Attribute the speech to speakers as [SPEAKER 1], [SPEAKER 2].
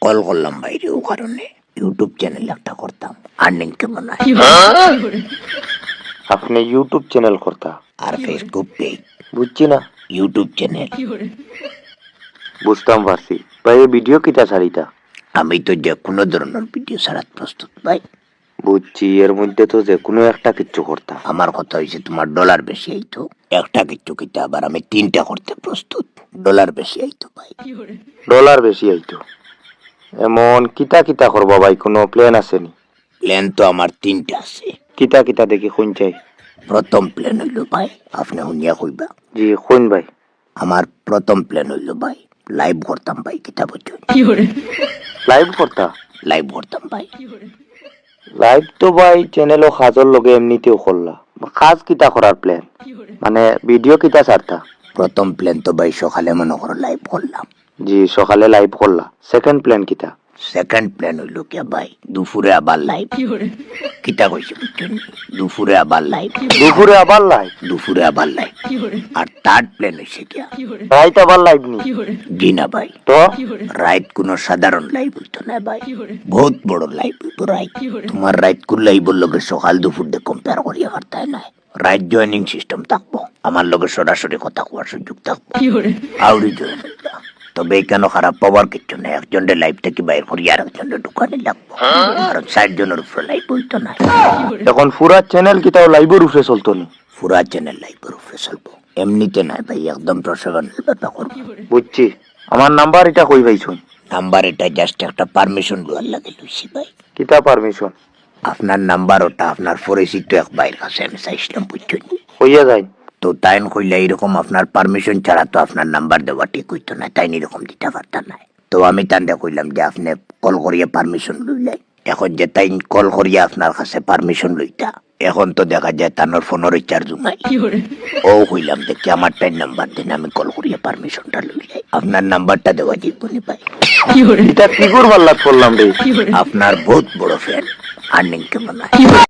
[SPEAKER 1] Call করলাম বাইরে ও কারণে ইউটিউব চ্যানেল একটা করতাম আর্নিং কেমন হয়
[SPEAKER 2] আপনি ইউটিউব চ্যানেল করতা
[SPEAKER 1] আর ফেসবুক পেজ
[SPEAKER 2] বুঝছি না
[SPEAKER 1] ইউটিউব চ্যানেল
[SPEAKER 2] বুঝতাম পারছি ভাই এই ভিডিও কিটা ছাড়িতা
[SPEAKER 1] আমি তো যে কোনো ধরনের ভিডিও ছাড়াতে প্রস্তুত ভাই।
[SPEAKER 2] বুঝছি এর মধ্যে তো যে কোনো একটা কিচ্ছু করতা
[SPEAKER 1] আমার কথা হয়েছে তোমার ডলার বেশি আইতো একটা কিচ্ছু কিতা আবার আমি 3টা করতে প্রস্তুত ডলার বেশি আইতো ভাই।
[SPEAKER 2] ডলার বেশি আইতো এমন কিতা কিতা করবা ভাই কোনো প্ল্যান আসেনি
[SPEAKER 1] প্ল্যান তো আমার 3টা আছে।
[SPEAKER 2] কিতা কিতা দেখি কোন চাই
[SPEAKER 1] প্রথম প্ল্যান হইল ভাই আপনি শুনিয়া কইবা
[SPEAKER 2] জি কোন ভাই
[SPEAKER 1] আমার প্রথম প্ল্যান হইল ভাই লাইভ করতাম ভাই কিতা বুঝছেন
[SPEAKER 2] লাইভ করতা
[SPEAKER 1] লাইভ করতাম ভাই।
[SPEAKER 2] লাইভ তো ভাই চ্যানেলও খাজর লগে এমনিতেও করলা খাজ কিতা করার প্ল্যান মানে ভিডিও কিতা ছাড়তা
[SPEAKER 1] প্রথম প্ল্যান তো ভাই সকালে মনে করো লাইভ করলাম।
[SPEAKER 2] জি সকালে লাইভ করলা সেকেন্ড প্ল্যান কিতা
[SPEAKER 1] সেকেন্ড প্ল্যান হইল কে ভাই দুপুরে আবার লাইভ কিতা কইছি বুঝছেন দুপুরে আবার লাইভ
[SPEAKER 2] দুপুরে আবার লাইভ
[SPEAKER 1] দুপুরে আবার লাইভ। আর থার্ড প্ল্যান হইছে কি
[SPEAKER 2] রাইত আবার লাইভ নি
[SPEAKER 1] জি না ভাই
[SPEAKER 2] তো
[SPEAKER 1] রাইট কোনো সাধারণ লাইভ হইতো না ভাই বহুত বড় লাইভ হইতো রাইট তোমার রাইট কোন লাইভের লগে সকাল দুপুর দিয়ে কম্পেয়ার করিয়া পারতাই না রাইট জয়েনিং সিস্টেম থাকবো আমার লগে সরাসরি কথা কোয়ার সুযোগ থাকবো আউরি জয়েন হইবা তবে কেন খারাপ পাওয়ার কিছু নেই একজনের লাইফ থেকে বাইর করি আর একজনের দোকানে লাগবো আর 60 জনের উপরে লাইভ হইতো না
[SPEAKER 2] এখন পুরা চ্যানেল কিতাও লাইভের উপরে চলতো নি
[SPEAKER 1] পুরা চ্যানেল লাইভের উপরে চলবো এমনিতে নাই ভাই একদম প্রফেশনাল ব্যাপার করবো।
[SPEAKER 2] বুঝছি আমার নাম্বার এটা কই পাইছুন
[SPEAKER 1] নাম্বার এটা জাস্ট একটা পারমিশন লওয়ার লাগে লইছি ভাই।
[SPEAKER 2] কিতা পারমিশন
[SPEAKER 1] আপনার নাম্বার ওটা আপনার পরিচিত এক ভাইয়ের কাছে আমি চাইছিলাম বুঝছেন
[SPEAKER 2] হইয়া যায়
[SPEAKER 1] তো তাই কইলে এইরকম আপনার পারমিশন ছাড়া তো আপনার নাম্বার দেওয়া ঠিক হইতো না তাই এরকম দিতে পারতাম না। তো আমি তান্ডে কইলাম যে আপনি কল করিয়া পারমিশন লইলাই এখন যে তাই কল করিয়া আপনার কাছে পারমিশন লইতা এখন তো দেখা যায় তানোর ফোনের রিচার্জ নাই ও কইলাম দেখি আমার টাইম নাম্বার দেন আমি কল করিয়া পারমিশনটা লইলাই আপনার নাম্বারটা দেওয়া যাইব নি ভাই।
[SPEAKER 2] এটা কি করবার লাগ করলাম রে
[SPEAKER 1] আপনার বহুত বড় ফ্যান আর্নিং কেমন হয়